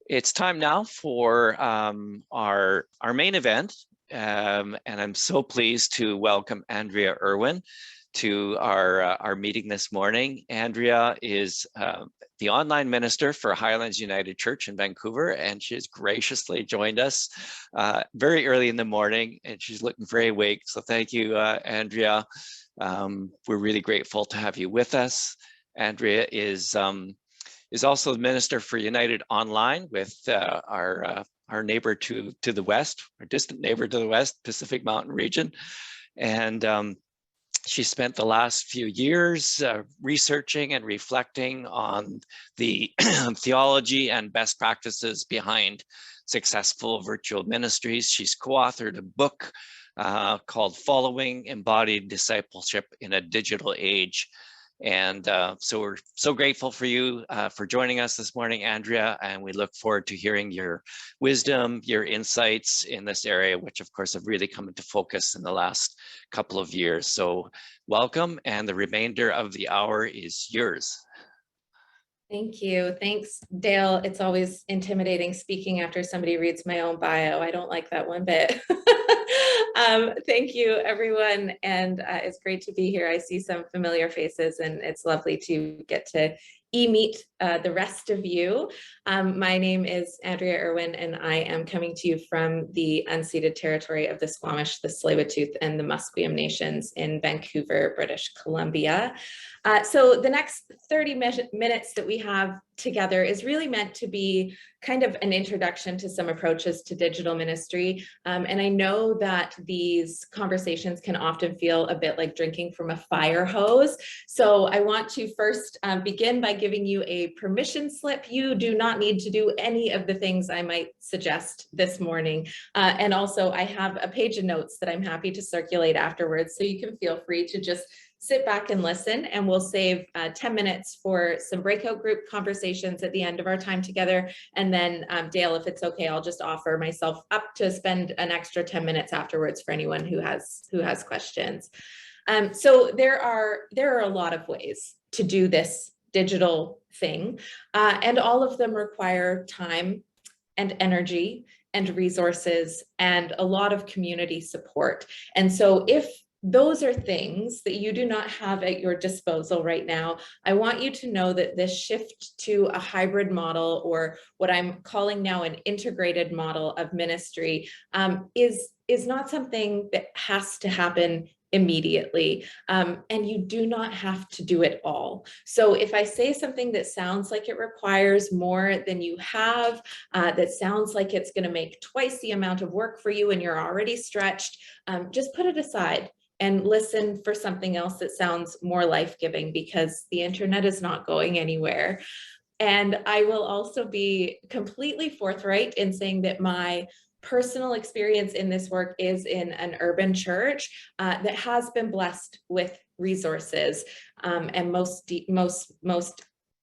It's time now for our main event, and I'm so pleased to welcome Andrea Irwin to our meeting this morning. Andrea is the online minister for Highlands United Church in Vancouver, and she has graciously joined us very early in the morning, and she's looking very awake. So thank you, Andrea. We're really grateful to have you with us. Andrea is also the minister for United Online with our neighbor to the west, our distant neighbor to the west, Pacific Mountain region. And she spent the last few years researching and reflecting on the theology and best practices behind successful virtual ministries. She's co-authored a book called Following Embodied Discipleship in a Digital Age. And so we're so grateful for you for joining us this morning, Andrea, and we look forward to hearing your wisdom, your insights in this area, which of course have really come into focus in the last couple of years. So welcome, and the remainder of the hour is yours. Thank you. Thanks, Dale. It's always intimidating speaking after somebody reads my own bio. I don't like that one bit. Thank you, everyone. And it's great to be here. I see some familiar faces, and it's lovely to get to meet the rest of you. My name is Andrea Irwin, and I am coming to you from the unceded territory of the Squamish, the Tsleil-Waututh, and the Musqueam Nations in Vancouver, British Columbia. So the next 30 minutes that we have together is really meant to be kind of an introduction to some approaches to digital ministry. And I know that these conversations can often feel a bit like drinking from a fire hose. So I want to first begin by giving you a permission slip. You do not need to do any of the things I might suggest this morning. And also I have a page of notes that I'm happy to circulate afterwards. So you can feel free to just sit back and listen, and we'll save 10 minutes for some breakout group conversations at the end of our time together. And then Dale, if it's okay, I'll just offer myself up to spend an extra 10 minutes afterwards for anyone who has questions. So there are a lot of ways to do this digital thing, and all of them require time and energy and resources and a lot of community support. And so if those are things that you do not have at your disposal right now, I want you to know that this shift to a hybrid model, or what I'm calling now an integrated model of ministry, is not something that has to happen immediately, and you do not have to do it all. So if I say something that sounds like it requires more than you have, that sounds like it's going to make twice the amount of work for you and you're already stretched, just put it aside and listen for something else that sounds more life-giving, because the internet is not going anywhere. And I will also be completely forthright in saying that my personal experience in this work is in an urban church that has been blessed with resources, and most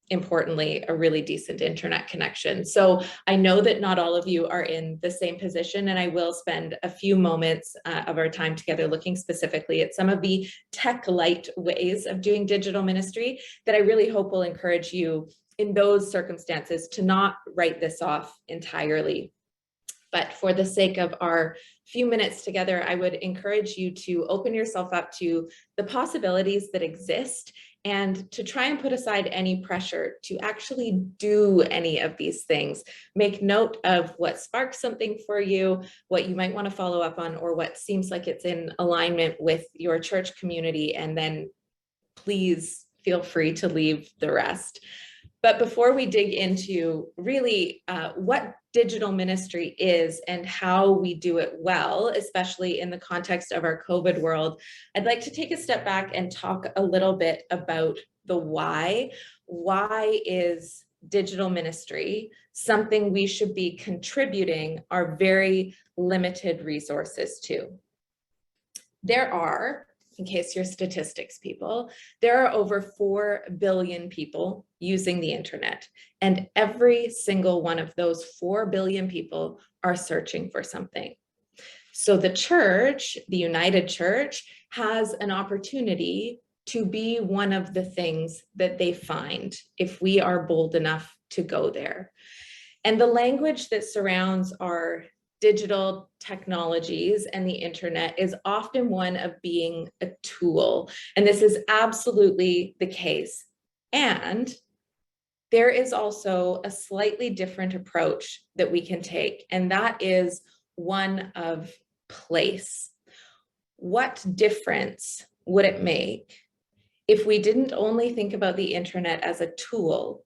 importantly, a really decent internet connection. So I know that not all of you are in the same position, and I will spend a few moments of our time together looking specifically at some of the tech light ways of doing digital ministry that I really hope will encourage you in those circumstances to not write this off entirely. But for the sake of our few minutes together, I would encourage you to open yourself up to the possibilities that exist, and to try and put aside any pressure to actually do any of these things. Make note of what sparks something for you, what you might want to follow up on, or what seems like it's in alignment with your church community, and then please feel free to leave the rest. But before we dig into really what digital ministry is and how we do it well, especially in the context of our COVID world, I'd like to take a step back and talk a little bit about the why. Why is digital ministry something we should be contributing our very limited resources to? There are, in case you're statistics people, there are over 4 billion people using the internet, and every single one of those 4 billion people are searching for something. So the church, the United Church, has an opportunity to be one of the things that they find if we are bold enough to go there. And the language that surrounds our digital technologies and the internet is often one of being a tool. And this is absolutely the case. And there is also a slightly different approach that we can take, and that is one of place. What difference would it make if we didn't only think about the internet as a tool,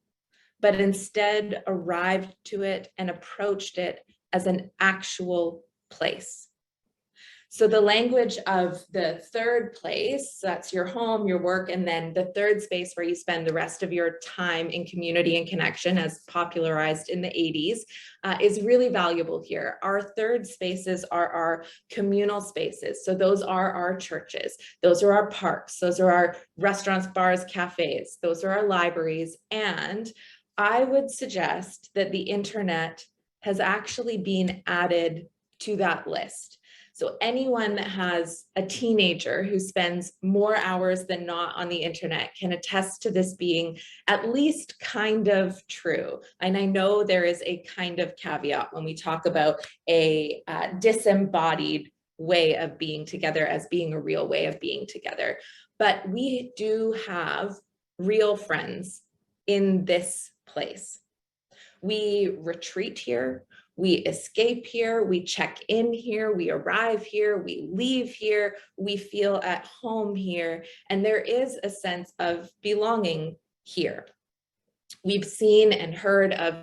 but instead arrived to it and approached it as an actual place? So the language of the third place, that's your home, your work, and then the third space where you spend the rest of your time in community and connection, as popularized in the 80s, is really valuable here. Our third spaces are our communal spaces. So those are our churches, those are our parks, those are our restaurants, bars, cafes, those are our libraries. And I would suggest that the internet has actually been added to that list. So anyone that has a teenager who spends more hours than not on the internet can attest to this being at least kind of true. And I know there is a kind of caveat when we talk about a disembodied way of being together as being a real way of being together. But we do have real friends in this place. We retreat here. We escape here, we check in here, we arrive here, we leave here, we feel at home here, and there is a sense of belonging here. We've seen and heard of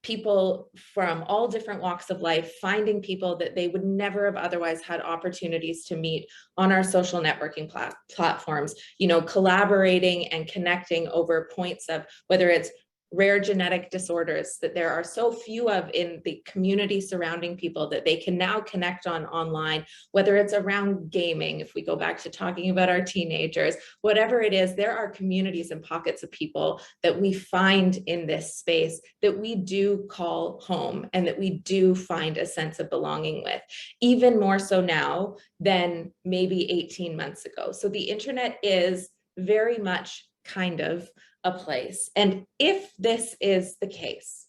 people from all different walks of life finding people that they would never have otherwise had opportunities to meet on our social networking platforms, you know, collaborating and connecting over points of whether it's rare genetic disorders that there are so few of in the community surrounding people that they can now connect on online, whether it's around gaming, if we go back to talking about our teenagers, whatever it is, there are communities and pockets of people that we find in this space that we do call home and that we do find a sense of belonging with, even more so now than maybe 18 months ago. So the internet is very much kind of a place. And if this is the case,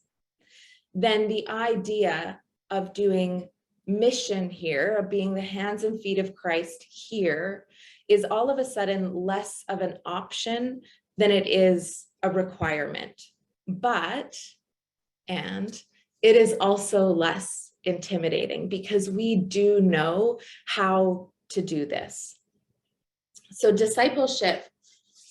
then the idea of doing mission here, of being the hands and feet of Christ here, is all of a sudden less of an option than it is a requirement. And it is also less intimidating because we do know how to do this. So discipleship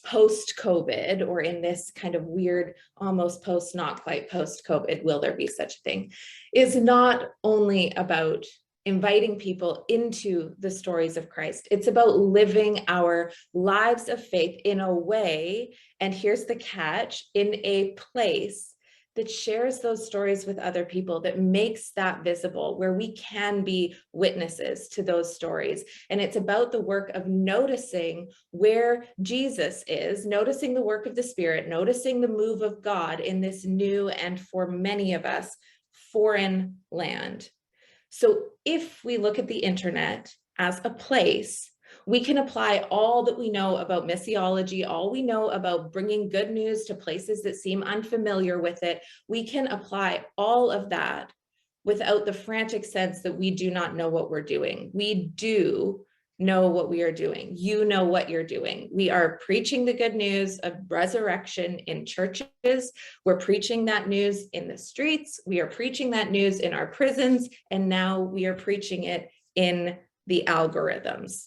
post-COVID, or in this kind of weird, almost post, not quite post-COVID, will there be such a thing, is not only about inviting people into the stories of Christ. It's about living our lives of faith in a way, and here's the catch, in a place that shares those stories with other people, that makes that visible, where we can be witnesses to those stories. And it's about the work of noticing where Jesus is, noticing the work of the Spirit, noticing the move of God in this new and, for many of us, foreign land. So if we look at the internet as a place, we can apply all that we know about missiology, all we know about bringing good news to places that seem unfamiliar with it. We can apply all of that without the frantic sense that we do not know what we're doing. We do know what we are doing. You know what you're doing. We are preaching the good news of resurrection in churches. We're preaching that news in the streets. We are preaching that news in our prisons. And now we are preaching it in the algorithms.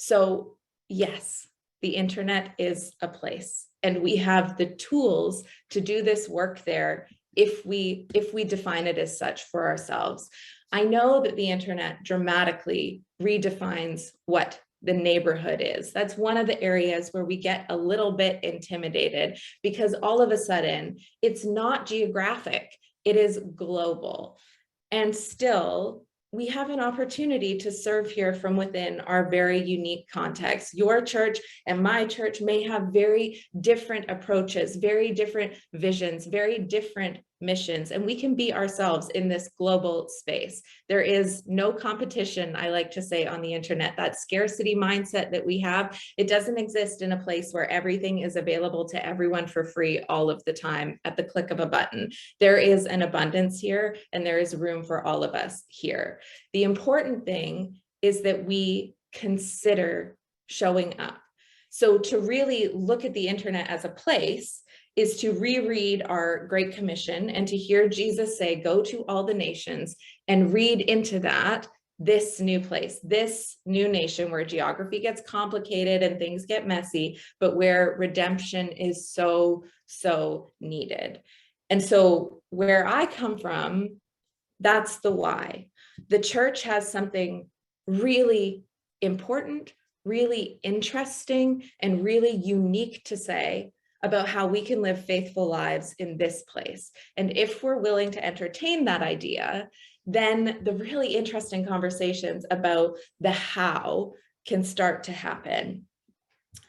So yes, the internet is a place, and we have the tools to do this work there if we define it as such for ourselves. I know that the internet dramatically redefines what the neighborhood is. That's one of the areas where we get a little bit intimidated, because all of a sudden it's not geographic, it is global. And still, we have an opportunity to serve here from within our very unique context. Your church and my church may have very different approaches, very different visions, very different missions, and we can be ourselves in this global space. There is no competition, I like to say, on the internet. That scarcity mindset that we have, it doesn't exist in a place where everything is available to everyone for free all of the time at the click of a button. There is an abundance here, and there is room for all of us here. The important thing is that we consider showing up. So to really look at the internet as a place is to reread our Great Commission and to hear Jesus say, go to all the nations, and read into that this new place, this new nation where geography gets complicated and things get messy, but where redemption is so, so needed. And so where I come from, that's the why. The church has something really important, really interesting, and really unique to say about how we can live faithful lives in this place. And if we're willing to entertain that idea, then the really interesting conversations about the how can start to happen.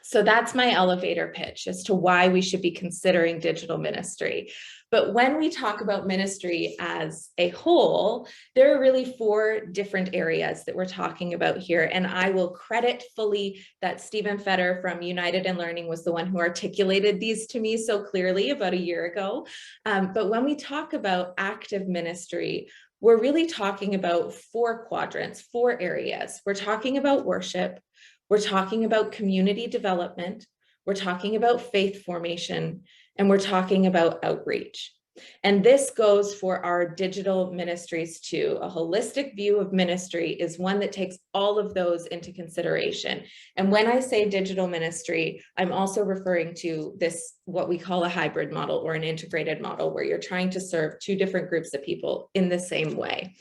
So that's my elevator pitch as to why we should be considering digital ministry. But when we talk about ministry as a whole, there are really 4 different areas that we're talking about here. And I will credit fully that Stephen Fetter from United in Learning was the one who articulated these to me so clearly about a year ago. But when we talk about active ministry, we're really talking about 4 quadrants, 4 areas. We're talking about worship. We're talking about community development. We're talking about faith formation, and we're talking about outreach. And this goes for our digital ministries too. A holistic view of ministry is one that takes all of those into consideration. And when I say digital ministry, I'm also referring to this, what we call a hybrid model or an integrated model, where you're trying to serve 2 different groups of people in the same way.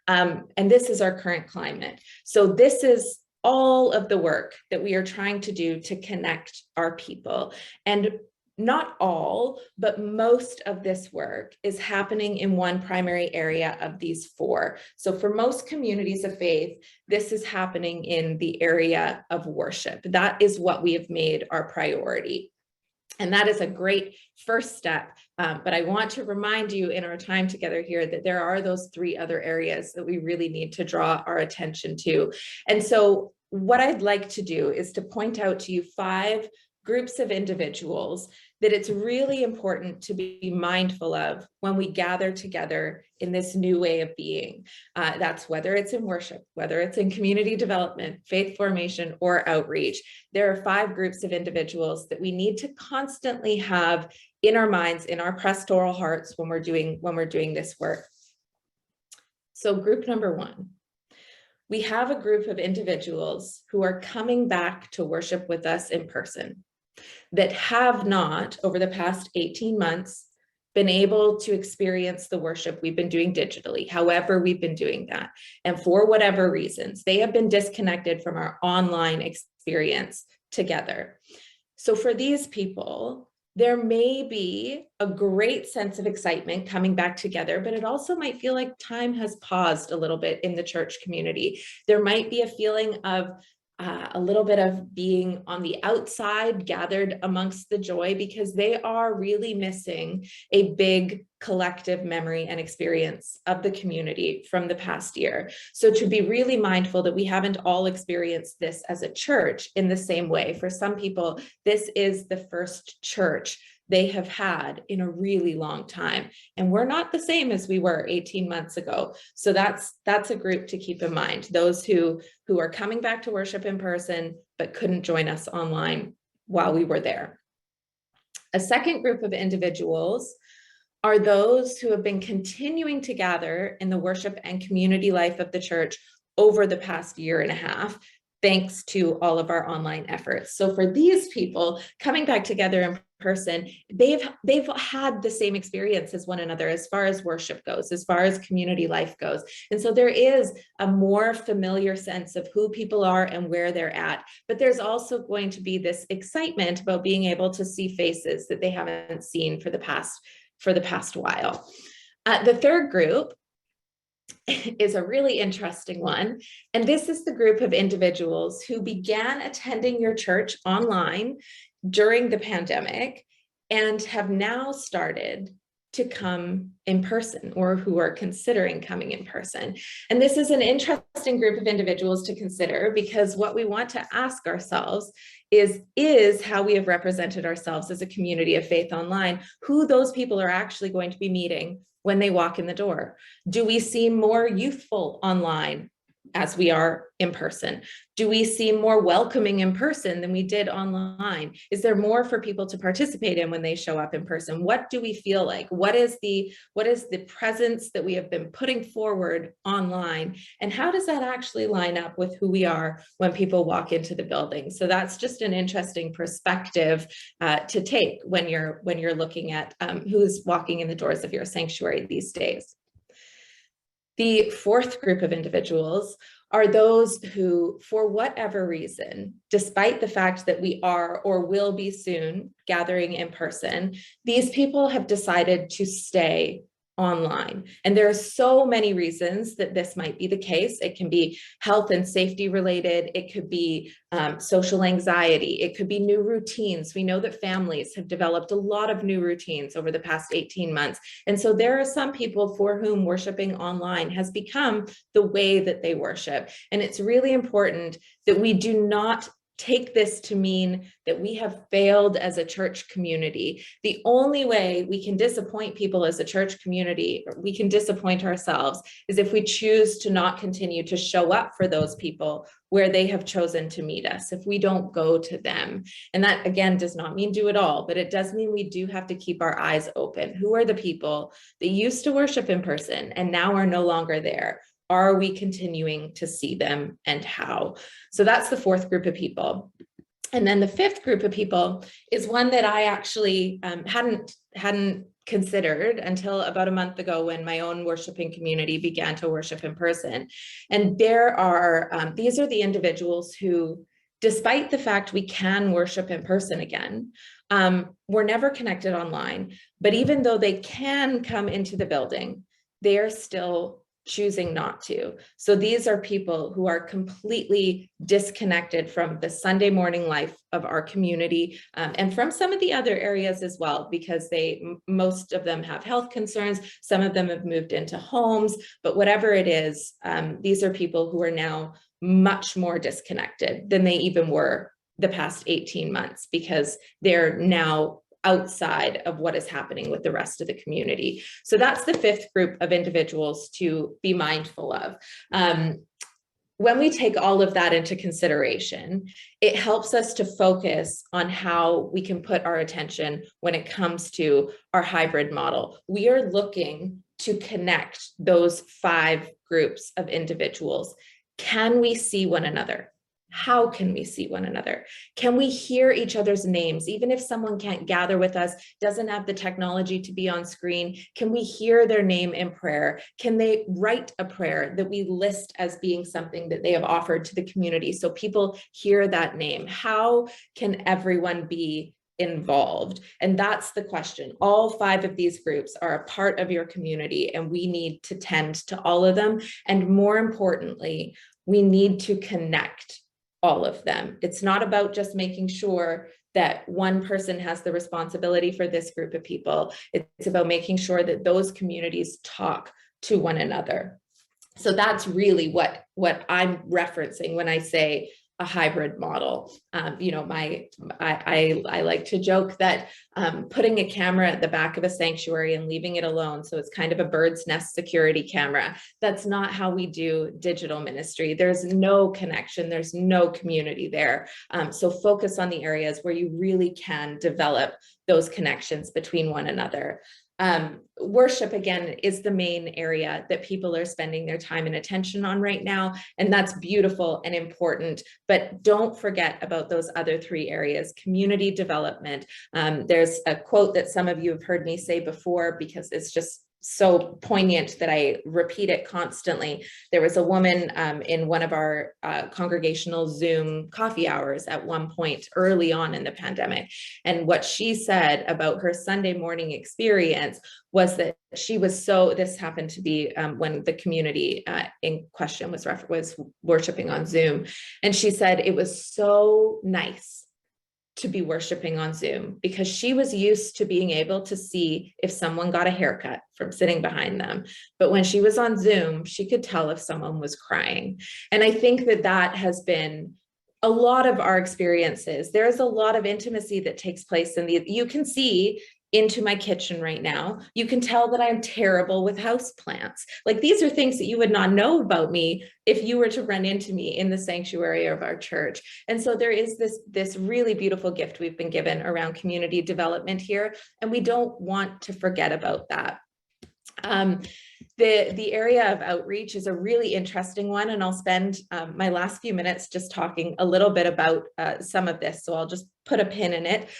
And this is our current climate. So this is all of the work that we are trying to do to connect our people. And not all, but most of this work is happening in one primary area of these 4. So for most communities of faith, this is happening in the area of worship. That is what we have made our priority. And that is a great first step. But I want to remind you in our time together here that there are those 3 other areas that we really need to draw our attention to. And so what I'd like to do is to point out to you 5 groups of individuals that it's really important to be mindful of when we gather together in this new way of being. That's whether it's in worship, whether it's in community development, faith formation, or outreach. There are 5 groups of individuals that we need to constantly have in our minds, in our pastoral hearts when we're doing this work. So group number 1. We have a group of individuals who are coming back to worship with us in person, that have not, over the past 18 months, been able to experience the worship we've been doing digitally, however we've been doing that. And for whatever reasons, they have been disconnected from our online experience together. So for these people, there may be a great sense of excitement coming back together, but it also might feel like time has paused a little bit in the church community. There might be a feeling of a little bit of being on the outside, gathered amongst the joy, because they are really missing a big collective memory and experience of the community from the past year. So to be really mindful that we haven't all experienced this as a church in the same way. For some people, this is the first church they have had in a really long time. And we're not the same as we were 18 months ago. So that's a group to keep in mind. Those who are coming back to worship in person, but couldn't join us online while we were there. A second group of individuals are those who have been continuing to gather in the worship and community life of the church over the past year and a half, thanks to all of our online efforts. So for these people coming back together in person, they've had the same experience as one another as far as worship goes, as far as community life goes. And so there is a more familiar sense of who people are and where they're at. But there's also going to be this excitement about being able to see faces that they haven't seen for the past while. The third group is a really interesting one. And this is the group of individuals who began attending your church online during the pandemic and have now started to come in person or who are considering coming in person. And this is an interesting group of individuals to consider, because what we want to ask ourselves is how we have represented ourselves as a community of faith online, who those people are actually going to be meeting when they walk in the door. Do we seem more youthful online as we are in person? Do we seem more welcoming in person than we did online? Is there more for people to participate in when they show up in person? What do we feel like? What is the presence that we have been putting forward online? And how does that actually line up with who we are when people walk into the building? So that's just an interesting perspective to take when you're looking at who's walking in the doors of your sanctuary these days. The fourth group of individuals are those who, for whatever reason, despite the fact that we are or will be soon gathering in person, these people have decided to stay online. And there are so many reasons that this might be the case. It can be health and safety related. It could be social anxiety. It could be new routines. We know that families have developed a lot of new routines over the past 18 months. And so there are some people for whom worshiping online has become the way that they worship. And it's really important that we do not take this to mean that we have failed as a church community. The only way we can disappoint people as a church community, or we can disappoint ourselves, is if we choose to not continue to show up for those people where they have chosen to meet us, if we don't go to them. And that, again, does not mean do it all, but it does mean we do have to keep our eyes open. Who are the people that used to worship in person and now are no longer there? Are we continuing to see them, and how? So that's the fourth group of people. And then the fifth group of people is one that I actually hadn't considered until about a month ago, when my own worshiping community began to worship in person. And there are, these are the individuals who, despite the fact we can worship in person again, we're never connected online, but even though they can come into the building, they are still choosing not to. So these are people who are completely disconnected from the Sunday morning life of our community, and from some of the other areas as well, because most of them have health concerns. Some of them have moved into homes, but whatever it is, these are people who are now much more disconnected than they even were the past 18 months, because they're now outside of what is happening with the rest of the community. So that's the fifth group of individuals to be mindful of. When we take all of that into consideration, it helps us to focus on how we can put our attention when it comes to our hybrid model. We are looking to connect those five groups of individuals. Can we see one another? How can we see one another? Can we hear each other's names? Even if someone can't gather with us, doesn't have the technology to be on screen, can we hear their name in prayer? Can they write a prayer that we list as being something that they have offered to the community, so people hear that name? How can everyone be involved? And that's the question. All five of these groups are a part of your community, and we need to tend to all of them. And more importantly, we need to connect all of them. It's not about just making sure that one person has the responsibility for this group of people. It's about making sure that those communities talk to one another. So that's really what I'm referencing when I say a hybrid model. I like to joke that putting a camera at the back of a sanctuary and leaving it alone, so it's kind of a bird's nest security camera, that's not how we do digital ministry. There's no connection, there's no community there. So focus on the areas where you really can develop those connections between one another. Worship, again, is the main area that people are spending their time and attention on right now, and that's beautiful and important, but don't forget about those other three areas. Community development. There's a quote that some of you have heard me say before, because it's just so poignant that I repeat it constantly. There was a woman in one of our congregational Zoom coffee hours at one point early on in the pandemic. And what she said about her Sunday morning experience was that she was this happened to be when the community in question was worshiping on Zoom. And she said it was so nice to be worshiping on Zoom because she was used to being able to see if someone got a haircut from sitting behind them. But when she was on Zoom, she could tell if someone was crying. And I think that that has been a lot of our experiences. There's a lot of intimacy that takes place in you can see into my kitchen right now. You can tell that I'm terrible with houseplants. Like, these are things that you would not know about me if you were to run into me in the sanctuary of our church. And so there is this really beautiful gift we've been given around community development here, and we don't want to forget about that. The area of outreach is a really interesting one, and I'll spend my last few minutes just talking a little bit about some of this. So I'll just put a pin in it.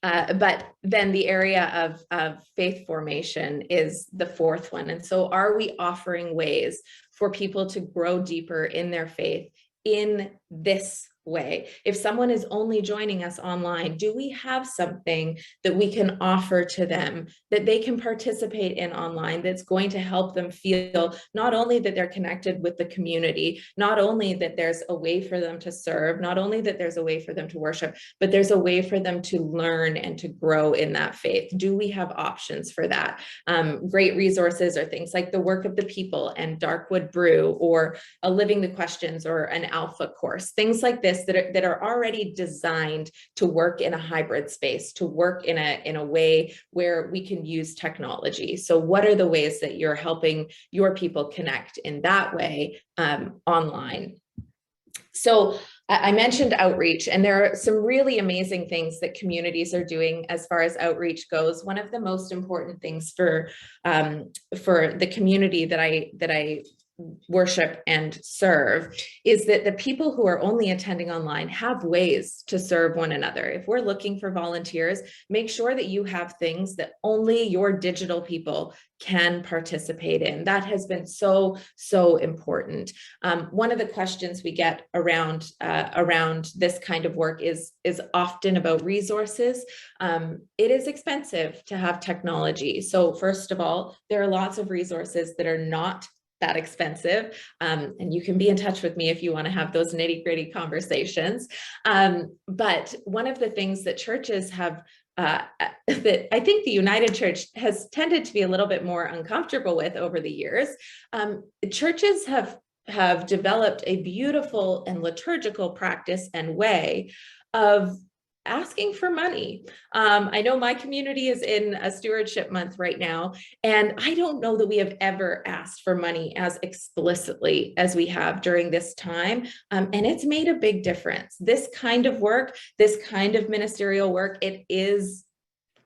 But then the area of faith formation is the fourth one. And so are we offering ways for people to grow deeper in their faith in this way? If someone is only joining us online, do we have something that we can offer to them that they can participate in online that's going to help them feel not only that they're connected with the community, not only that there's a way for them to serve, not only that there's a way for them to worship, but there's a way for them to learn and to grow in that faith? Do we have options for that? Great resources are things like the Work of the People and Darkwood Brew, or a Living the Questions, or an Alpha course, things like this that are already designed to work in a hybrid space, to work in a way where we can use technology. So what are the ways that you're helping your people connect in that way online? So I mentioned outreach, and there are some really amazing things that communities are doing as far as outreach goes. One of the most important things for the community that I worship and serve is that the people who are only attending online have ways to serve one another. If we're looking for volunteers, make sure that you have things that only your digital people can participate in. That has been so important. One of the questions we get around this kind of work is often about resources. It is expensive to have technology. So first of all, there are lots of resources that are not that expensive. And you can be in touch with me if you want to have those nitty-gritty conversations. But one of the things that churches have that I think the United Church has tended to be a little bit more uncomfortable with over the years, churches have developed a beautiful and liturgical practice and way of asking for money. I know my community is in a stewardship month right now, and I don't know that we have ever asked for money as explicitly as we have during this time. And it's made a big difference. This kind of work, this kind of ministerial work, it is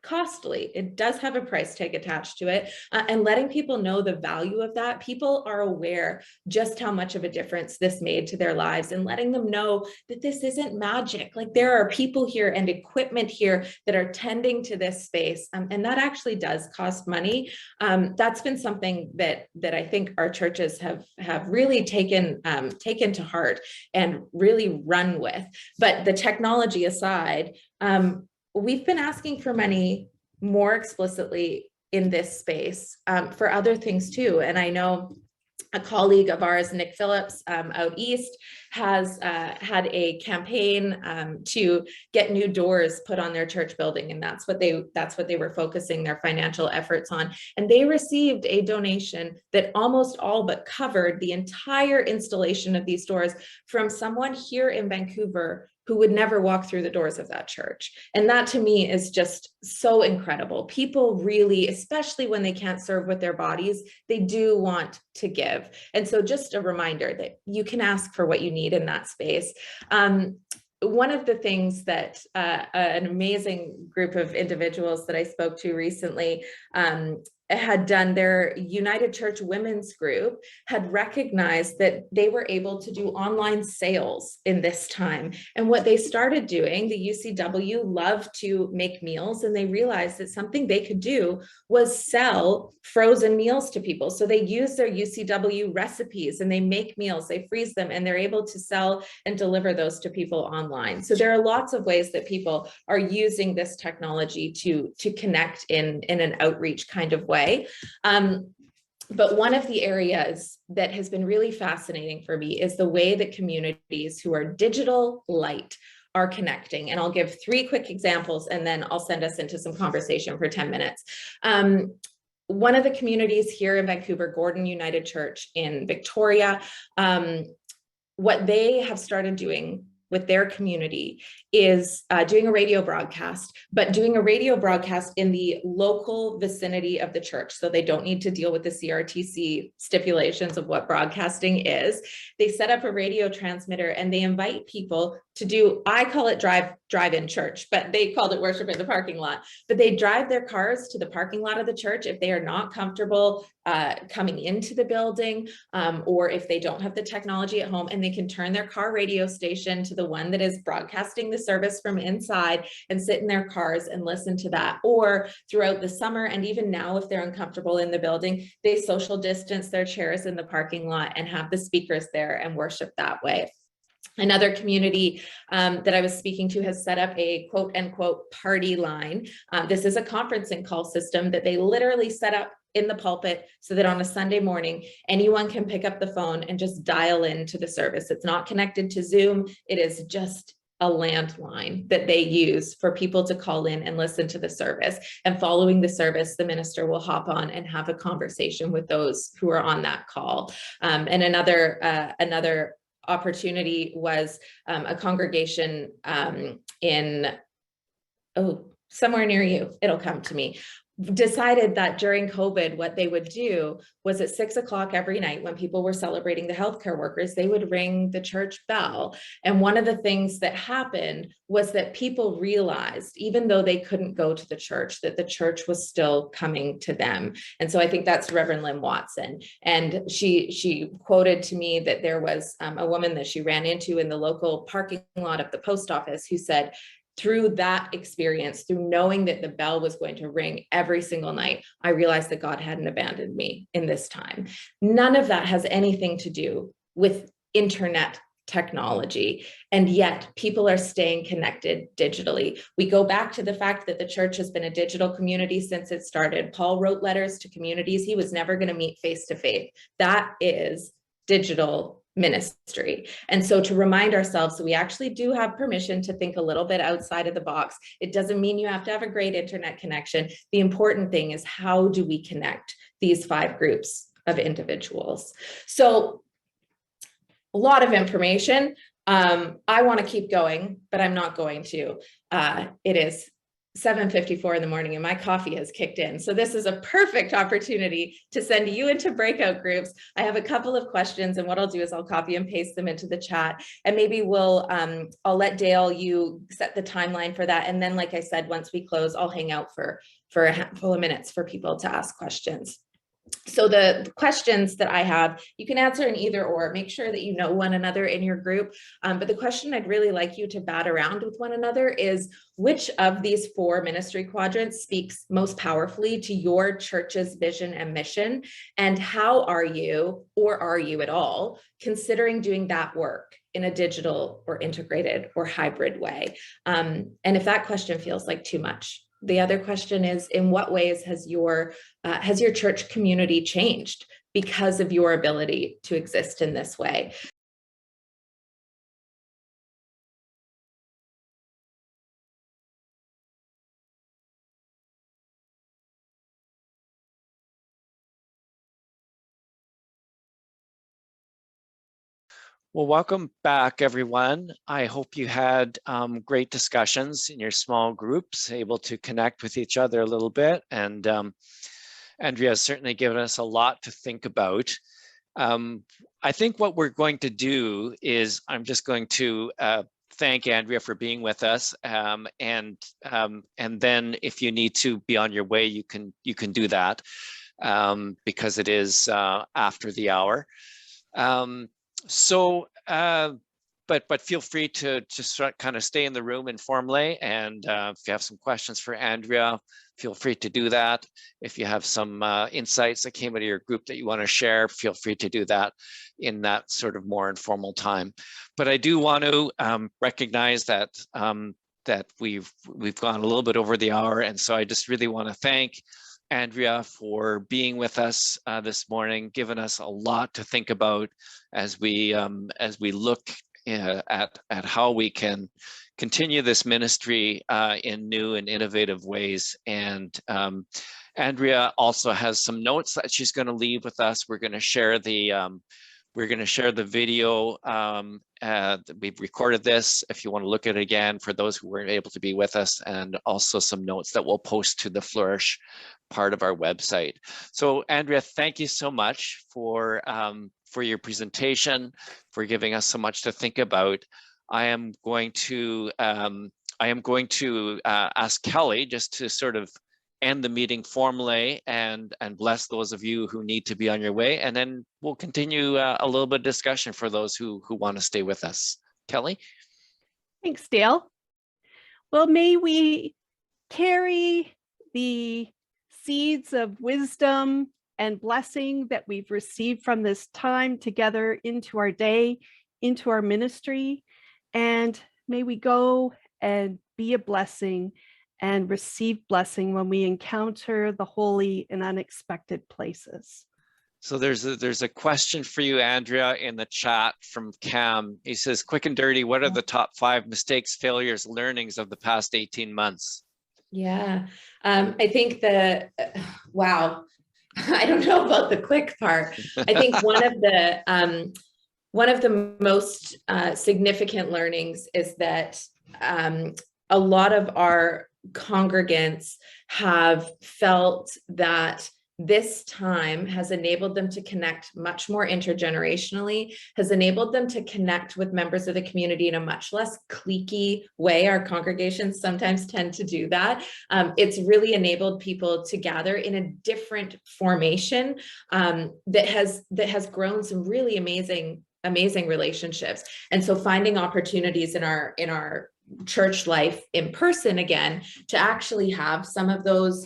costly. It does have a price tag attached to it, and letting people know the value of that. People are aware just how much of a difference this made to their lives, and letting them know that this isn't magic. Like, there are people here and equipment here that are tending to this space, and that actually does cost money. That's been something that I think our churches have really taken to heart and really run with. But the technology aside, we've been asking for money more explicitly in this space for other things too. And I know a colleague of ours, Nick Phillips, out east, has had a campaign to get new doors put on their church building, and that's what they were focusing their financial efforts on. And they received a donation that almost all but covered the entire installation of these doors from someone here in Vancouver who would never walk through the doors of that church. And that to me is just so incredible. People really, especially when they can't serve with their bodies, they do want to give. And so just a reminder that you can ask for what you need in that space. One of the things that an amazing group of individuals that I spoke to recently had done, their United Church women's group had recognized that they were able to do online sales in this time. And what they started doing, the UCW loved to make meals, and they realized that something they could do was sell frozen meals to people. So they use their UCW recipes and they make meals, they freeze them, and they're able to sell and deliver those to people online. So there are lots of ways that people are using this technology to connect in an outreach kind of way. But one of the areas that has been really fascinating for me is the way that communities who are digital light are connecting. And I'll give 3 quick examples, and then I'll send us into some conversation for 10 minutes. One of the communities here in Vancouver, Gordon United Church in Victoria, what they have started doing with their community is doing a radio broadcast, but doing a radio broadcast in the local vicinity of the church. So they don't need to deal with the CRTC stipulations of what broadcasting is. They set up a radio transmitter and they invite people to do, I call it drive-in church, but they called it worship in the parking lot. But they drive their cars to the parking lot of the church if they are not comfortable coming into the building, or if they don't have the technology at home, and they can turn their car radio station to the one that is broadcasting the service from inside and sit in their cars and listen to that. Or throughout the summer, and even now, if they're uncomfortable in the building, they social distance their chairs in the parking lot and have the speakers there and worship that way. Another community that I was speaking to has set up a quote unquote party line. This is a conferencing call system that they literally set up in the pulpit so that on a Sunday morning, anyone can pick up the phone and just dial into the service. It's not connected to Zoom. It is just a landline that they use for people to call in and listen to the service. And following the service, the minister will hop on and have a conversation with those who are on that call. And another opportunity was a congregation in, somewhere near you, it'll come to me, decided that during COVID, what they would do was at 6 o'clock every night when people were celebrating the healthcare workers, they would ring the church bell. And one of the things that happened was that people realized, even though they couldn't go to the church, that the church was still coming to them. And so I think that's Reverend Lynn Watson. And she quoted to me that there was a woman that she ran into in the local parking lot of the post office who said, through that experience, through knowing that the bell was going to ring every single night, I realized that God hadn't abandoned me in this time. None of that has anything to do with internet technology. And yet people are staying connected digitally. We go back to the fact that the church has been a digital community since it started. Paul wrote letters to communities he was never going to meet face to face. That is digital ministry. And so to remind ourselves that we actually do have permission to think a little bit outside of the box. It doesn't mean you have to have a great internet connection. The important thing is, how do we connect these 5 groups of individuals? So a lot of information. I want to keep going, but I'm not going to. It is 7:54 in the morning and my coffee has kicked in. So this is a perfect opportunity to send you into breakout groups. I have a couple of questions, and what I'll do is I'll copy and paste them into the chat, and maybe I'll let Dale, you set the timeline for that. And then, like I said, once we close, I'll hang out for a handful of minutes for people to ask questions. So the questions that I have, you can answer in either or. Make sure that you know one another in your group. But the question I'd really like you to bat around with one another is, which of these 4 ministry quadrants speaks most powerfully to your church's vision and mission? And how are you, or are you at all, considering doing that work in a digital or integrated or hybrid way? And if that question feels like too much, the other question is, in what ways has your church community changed because of your ability to exist in this way? Well, welcome back, everyone. I hope you had great discussions in your small groups, able to connect with each other a little bit. And Andrea has certainly given us a lot to think about. I think what we're going to do is, I'm just going to thank Andrea for being with us. And then if you need to be on your way, you can do that, because it is after the hour. But feel free to just kind of stay in the room informally, and if you have some questions for Andrea, feel free to do that. If you have some insights that came out of your group that you want to share, feel free to do that in that sort of more informal time. But I do want to recognize that that we've gone a little bit over the hour, and so I just really want to thank Andrea for being with us this morning, giving us a lot to think about as we look at how we can continue this ministry in new and innovative ways. And Andrea also has some notes that she's going to leave with us. We're going to share the video. We've recorded this if you want to look at it again for those who weren't able to be with us, and also some notes that we'll post to the Flourish part of our website. So Andrea, thank you so much for your presentation, for giving us so much to think about. I am going to ask Kelly just to sort of end the meeting formally and bless those of you who need to be on your way. And then we'll continue a little bit of discussion for those who want to stay with us. Kelly? Thanks, Dale. Well, may we carry the seeds of wisdom and blessing that we've received from this time together into our day, into our ministry, and may we go and be a blessing and receive blessing when we encounter the holy in unexpected places. So there's a question for you, Andrea, in the chat from Cam. He says, quick and dirty, what are the top 5 mistakes, failures, learnings of the past 18 months? Yeah, I think wow, I don't know about the quick part. I think one of the most significant learnings is that a lot of our congregants have felt that this time has enabled them to connect much more intergenerationally, has enabled them to connect with members of the community in a much less cliquey way. Our congregations sometimes tend to do that. It's really enabled people to gather in a different formation that has grown some really amazing relationships. And so finding opportunities in our church life in person again to actually have some of those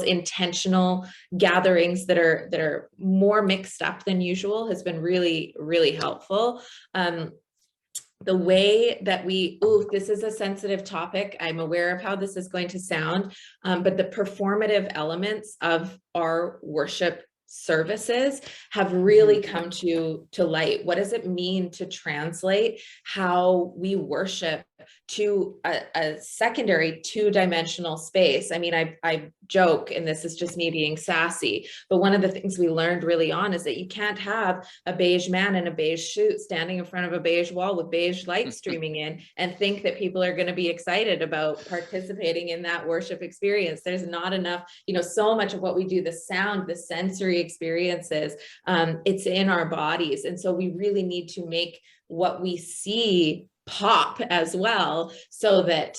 intentional gatherings that are more mixed up than usual has been really, really helpful. The way that this is a sensitive topic. I'm aware of how this is going to sound, but the performative elements of our worship services have really come to light. What does it mean to translate how we worship to a secondary 2-dimensional space? I mean, I joke, and this is just me being sassy, but one of the things we learned really on is that you can't have a beige man in a beige suit standing in front of a beige wall with beige light streaming in and think that people are going to be excited about participating in that worship experience. There's not enough, so much of what we do, the sound, the sensory experiences, it's in our bodies. And so we really need to make what we see pop as well, so that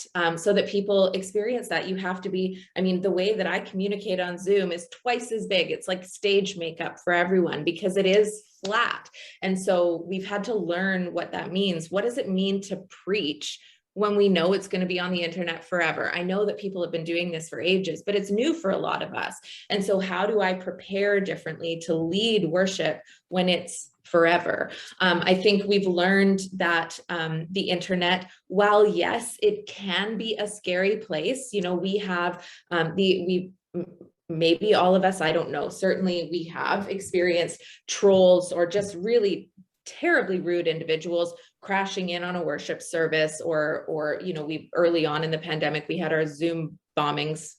people experience that. You have to be, the way that I communicate on Zoom is twice as big. It's like stage makeup for everyone because it is flat. And so we've had to learn what that means. What does it mean to preach when we know it's going to be on the internet forever? I know that people have been doing this for ages, but it's new for a lot of us. And so how do I prepare differently to lead worship when it's forever? I think we've learned that the internet, while yes, it can be a scary place, we have maybe all of us, I don't know, certainly we have experienced trolls or just really terribly rude individuals crashing in on a worship service, or we early on in the pandemic, we had our Zoom bombings,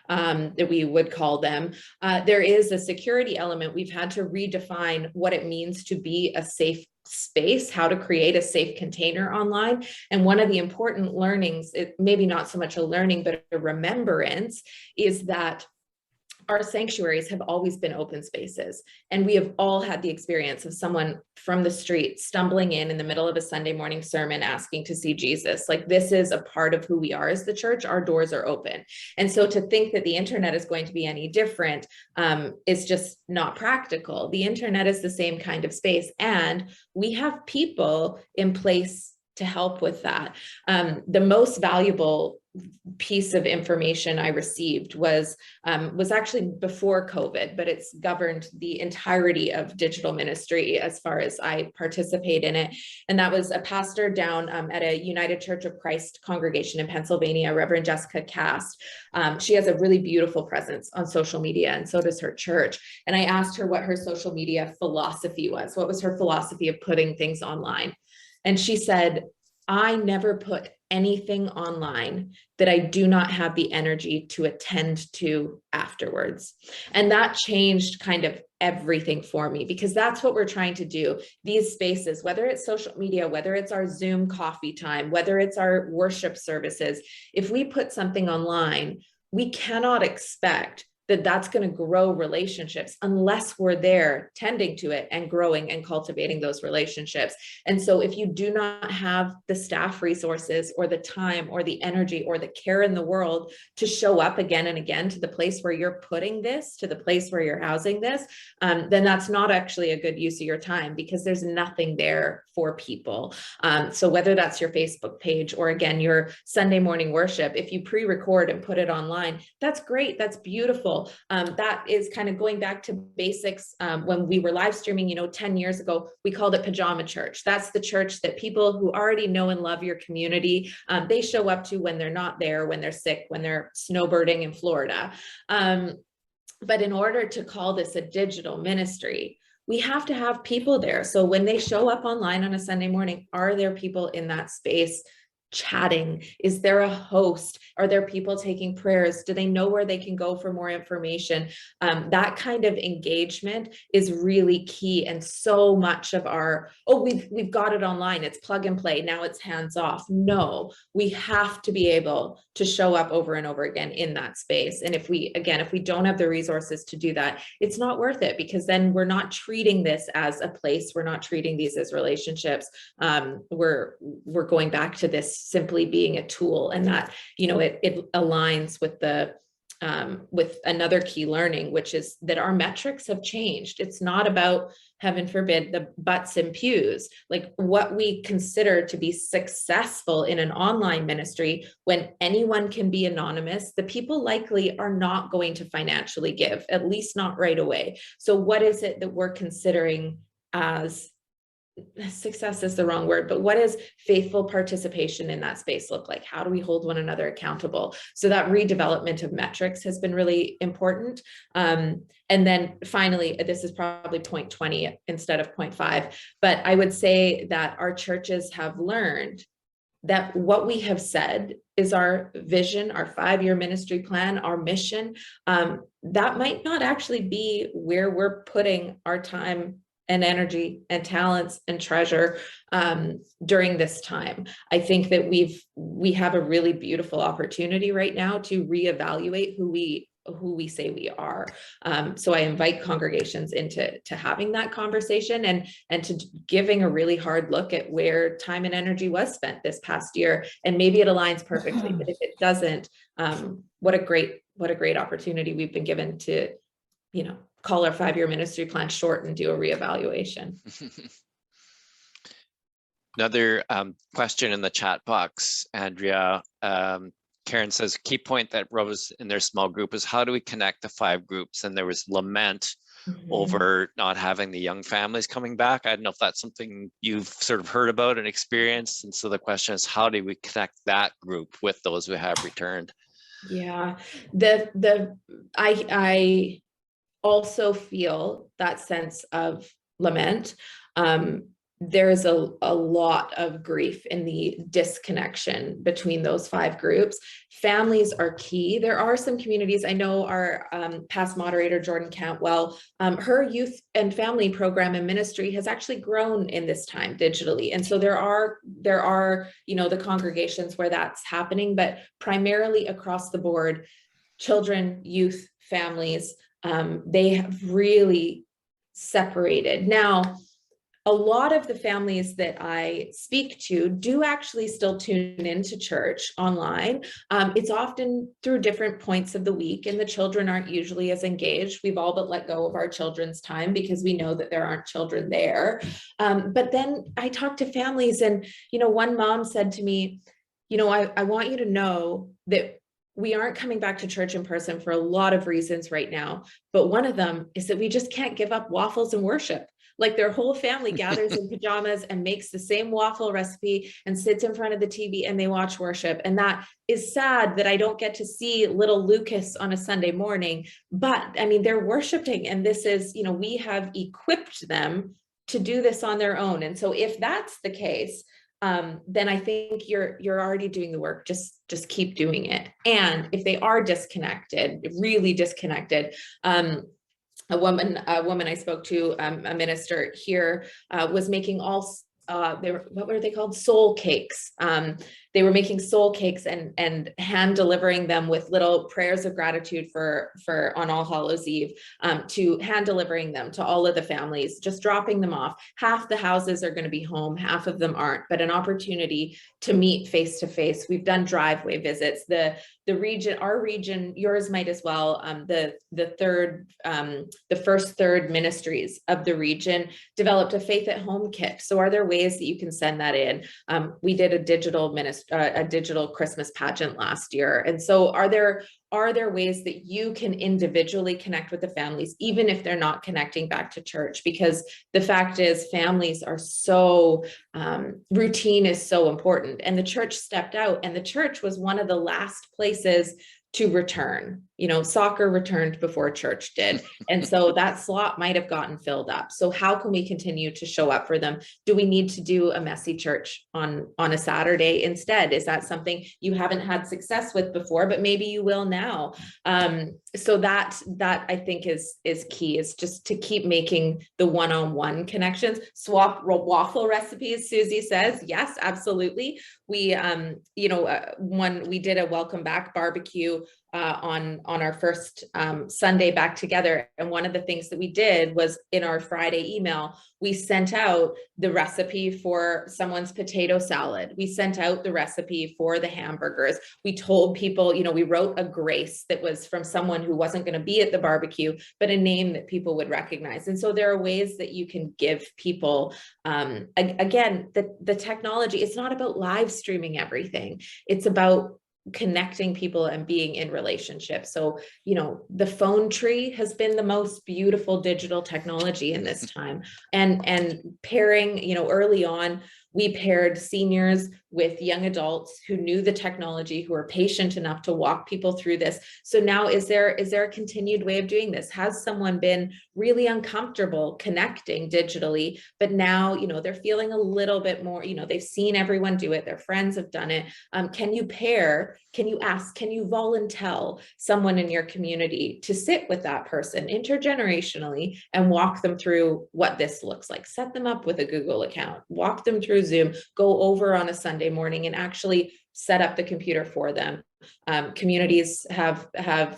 that we would call them. There is a security element. We've had to redefine what it means to be a safe space, how to create a safe container online. And one of the important learnings, maybe not so much a learning, but a remembrance, is that our sanctuaries have always been open spaces. And we have all had the experience of someone from the street stumbling in the middle of a Sunday morning sermon asking to see Jesus. Like, this is a part of who we are as the church. Our doors are open. And so to think that the internet is going to be any different is just not practical. The internet is the same kind of space. And we have people in place to help with that. The most valuable piece of information I received was actually before COVID, but it's governed the entirety of digital ministry as far as I participate in it. And that was a pastor down at a United Church of Christ congregation in Pennsylvania, Reverend Jessica Cast. She has a really beautiful presence on social media, and so does her church. And I asked her what her social media philosophy was. What was her philosophy of putting things online? And she said, I never put anything online that I do not have the energy to attend to afterwards. And that changed kind of everything for me, because that's what we're trying to do. These spaces, whether it's social media, whether it's our Zoom coffee time, whether it's our worship services, if we put something online, we cannot expect that that's going to grow relationships unless we're there tending to it and growing and cultivating those relationships. And so if you do not have the staff resources or the time or the energy or the care in the world to show up again and again to the place where you're putting this, to the place where you're housing this, then that's not actually a good use of your time, because there's nothing there for people. So whether that's your Facebook page or, again, your Sunday morning worship, if you pre-record and put it online, that's great. That's beautiful. That is kind of going back to basics. When we were live streaming, 10 years ago, we called it pajama church. That's the church that people who already know and love your community, they show up to when they're not there, when they're sick, when they're snowbirding in Florida. But in order to call this a digital ministry, we have to have people there. So when they show up online on a Sunday morning, are there people in that space chatting? Is there a host? Are there people taking prayers? Do they know where they can go for more information? That kind of engagement is really key. And so much of our, we've got it online, it's plug and play, now it's hands off. No, we have to be able to show up over and over again in that space. And if we don't have the resources to do that, it's not worth it, because then we're not treating this as a place. We're not treating these as relationships. We're going back to this simply being a tool, and that, it aligns with with another key learning, which is that our metrics have changed. It's not about, heaven forbid, the butts and pews. Like, what we consider to be successful in an online ministry, when anyone can be anonymous, the people likely are not going to financially give, at least not right away. So what is it that we're considering as success is the wrong word, but what does faithful participation in that space look like? How do we hold one another accountable? So that redevelopment of metrics has been really important. And then finally, this is probably point 20 instead of point 5, but I would say that our churches have learned that what we have said is our vision, our 5-year ministry plan, our mission, that might not actually be where we're putting our time and energy and talents and treasure during this time. I think that we have a really beautiful opportunity right now to reevaluate who we say we are. So I invite congregations into having that conversation and to giving a really hard look at where time and energy was spent this past year. And maybe it aligns perfectly, but if it doesn't, what a great opportunity we've been given to, call our 5-year ministry plan short and do a reevaluation. Another question in the chat box, Andrea. Karen says, key point that rose in their small group is, how do we connect the 5 groups? And there was lament over not having the young families coming back. I don't know if that's something you've sort of heard about and experienced. And so the question is, how do we connect that group with those who have returned? Yeah, I also feel that sense of lament. There's a lot of grief in the disconnection between those 5 groups. Families are key. There are some communities, I know our past moderator, Jordan Cantwell, her youth and family program and ministry has actually grown in this time digitally. And so there are, the congregations where that's happening, but primarily across the board, children, youth, families, they have really separated. Now, a lot of the families that I speak to do actually still tune into church online. It's often through different points of the week, and the children aren't usually as engaged. We've all but let go of our children's time because we know that there aren't children there. But then I talk to families, and, one mom said to me, I want you to know that we aren't coming back to church in person for a lot of reasons right now. But one of them is that we just can't give up waffles and worship. Like, their whole family gathers in pajamas and makes the same waffle recipe and sits in front of the TV and they watch worship. And that is sad that I don't get to see little Lucas on a Sunday morning, but I mean, they're worshiping. And this is, we have equipped them to do this on their own. And so if that's the case, then I think you're already doing the work. Just keep doing it. And if they are disconnected, really disconnected, a woman I spoke to, a minister here, was making what were they called? Soul cakes. They were making soul cakes and hand delivering them with little prayers of gratitude for on All Hallows Eve, to hand delivering them to all of the families, just dropping them off. Half the houses are going to be home, half of them aren't, but an opportunity to meet face to face. We've done driveway visits. The region, our region, yours might as well. The first third ministries of the region developed a faith at home kit. So are there ways that you can send that in? We did a digital Christmas pageant last year. And so are there ways that you can individually connect with the families, even if they're not connecting back to church? Because the fact is, families are so, routine is so important. And the church stepped out, and the church was one of the last places to return. Soccer returned before church did. And so that slot might have gotten filled up. So how can we continue to show up for them? Do we need to do a messy church on a Saturday instead? Is that something you haven't had success with before, but maybe you will now? So that I think is key, is just to keep making the one-on-one connections. Swap waffle recipes, Susie says. Yes, absolutely. We, we did a welcome back barbecue on our first Sunday back together. And one of the things that we did was, in our Friday email, we sent out the recipe for someone's potato salad. We sent out the recipe for the hamburgers. We told people, we wrote a grace that was from someone who wasn't going to be at the barbecue, but a name that people would recognize. And so there are ways that you can give people, again, the technology. It's not about live streaming everything. It's about connecting people and being in relationships. So, the phone tree has been the most beautiful digital technology in this time. And pairing, early on, we paired seniors with young adults who knew the technology, who were patient enough to walk people through this. So now, is there a continued way of doing this? Has someone been really uncomfortable connecting digitally, but now, they're feeling a little bit more, they've seen everyone do it, their friends have done it. Can you volunteer someone in your community to sit with that person intergenerationally and walk them through what this looks like? Set them up with a Google account, walk them through Zoom, go over on a Sunday morning and actually set up the computer for them. Communities have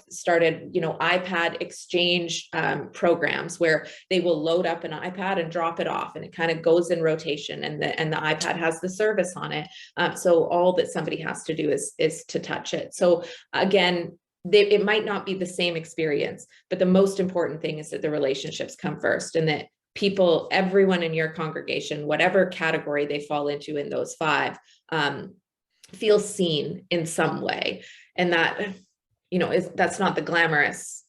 started, iPad exchange programs where they will load up an iPad and drop it off, and it kind of goes in rotation, and the iPad has the service on it. So all that somebody has to do is to touch it. So again, it might not be the same experience, but the most important thing is that the relationships come first, and that people, everyone in your congregation, whatever category they fall into in those 5, feel seen in some way. And that, that's not the glamorous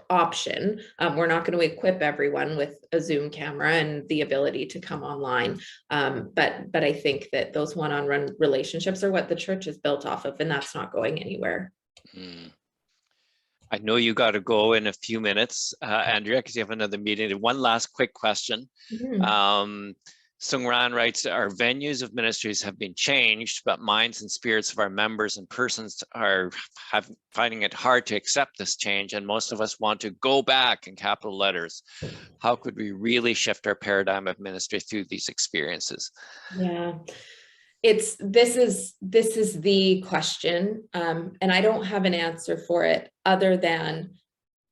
option. We're not going to equip everyone with a Zoom camera and the ability to come online. But I think that those one-on-one relationships are what the church is built off of, and that's not going anywhere. I know you got to go in a few minutes, Andrea, because you have another meeting. One last quick question. Sung Ran writes, our venues of ministries have been changed, but minds and spirits of our members and persons are finding it hard to accept this change, and most of us want to go back, in capital letters. How could we really shift our paradigm of ministry through these experiences? Yeah. This is the question, and I don't have an answer for it other than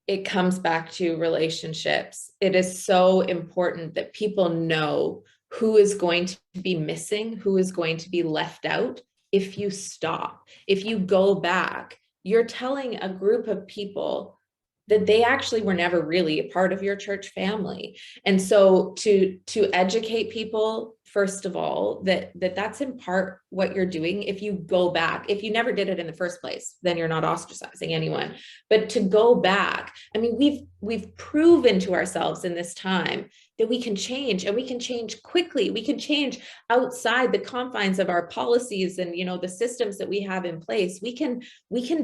it comes back to relationships. It is so important that people know who is going to be missing, who is going to be left out. If you stop, if you go back, you're telling a group of people that they actually were never really a part of your church family. And so to educate people, first of all, that's in part what you're doing. If you go back, if you never did it in the first place, then you're not ostracizing anyone. But to go back, I mean, we've proven to ourselves in this time that we can change, and we can change quickly. We can change outside the confines of our policies and, the systems that we have in place. We can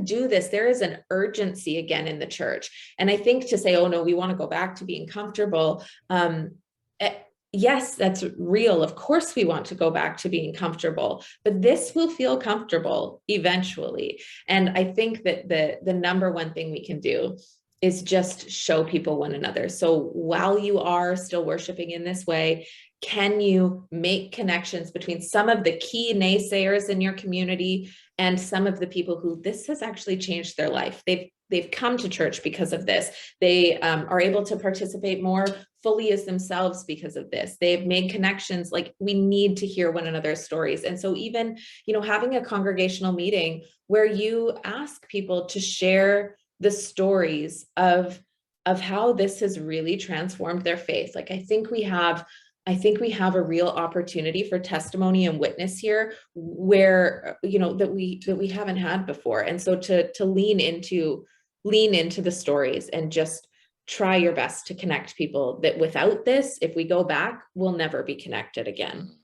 do this. There is an urgency again in the church. And I think to say, oh no, we want to go back to being comfortable. yes, that's real. Of course, we want to go back to being comfortable, but this will feel comfortable eventually. And I think that the number one thing we can do is just show people one another. So while you are still worshiping in this way, can you make connections between some of the key naysayers in your community and some of the people who this has actually changed their life? They've come to church because of this. They are able to participate more fully as themselves because of this. They've made connections. Like, we need to hear one another's stories. And so even, having a congregational meeting where you ask people to share the stories of how this has really transformed their faith. Like, I think we have a real opportunity for testimony and witness here where, that we haven't had before. And so to lean into the stories and just try your best to connect people that without this, if we go back, we'll never be connected again.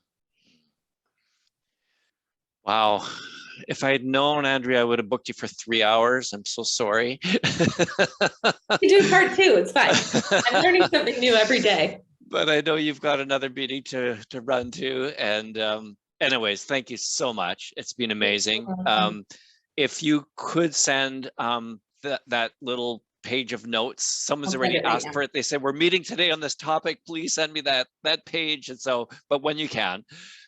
Wow. If I had known, Andrea, I would have booked you for 3 hours. I'm so sorry. You do part 2. It's fine. I'm learning something new every day. But I know you've got another meeting to run to. And anyways, thank you so much. It's been amazing. If you could send that little page of notes, someone's already asked for it. They said, we're meeting today on this topic. Please send me that page. And so, but when you can.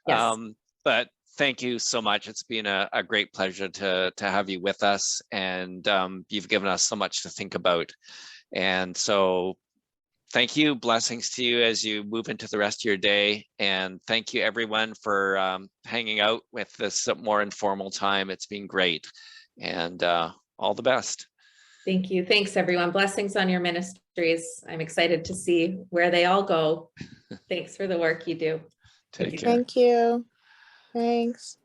Yes. But thank you so much. It's been a great pleasure to have you with us, and you've given us so much to think about. And so thank you. Blessings to you as you move into the rest of your day. And thank you everyone for hanging out with this more informal time. It's been great. And all the best. Thank you. Thanks, everyone. Blessings on your ministries. I'm excited to see where they all go. Thanks for the work you do. Take care. Thank you. Thanks.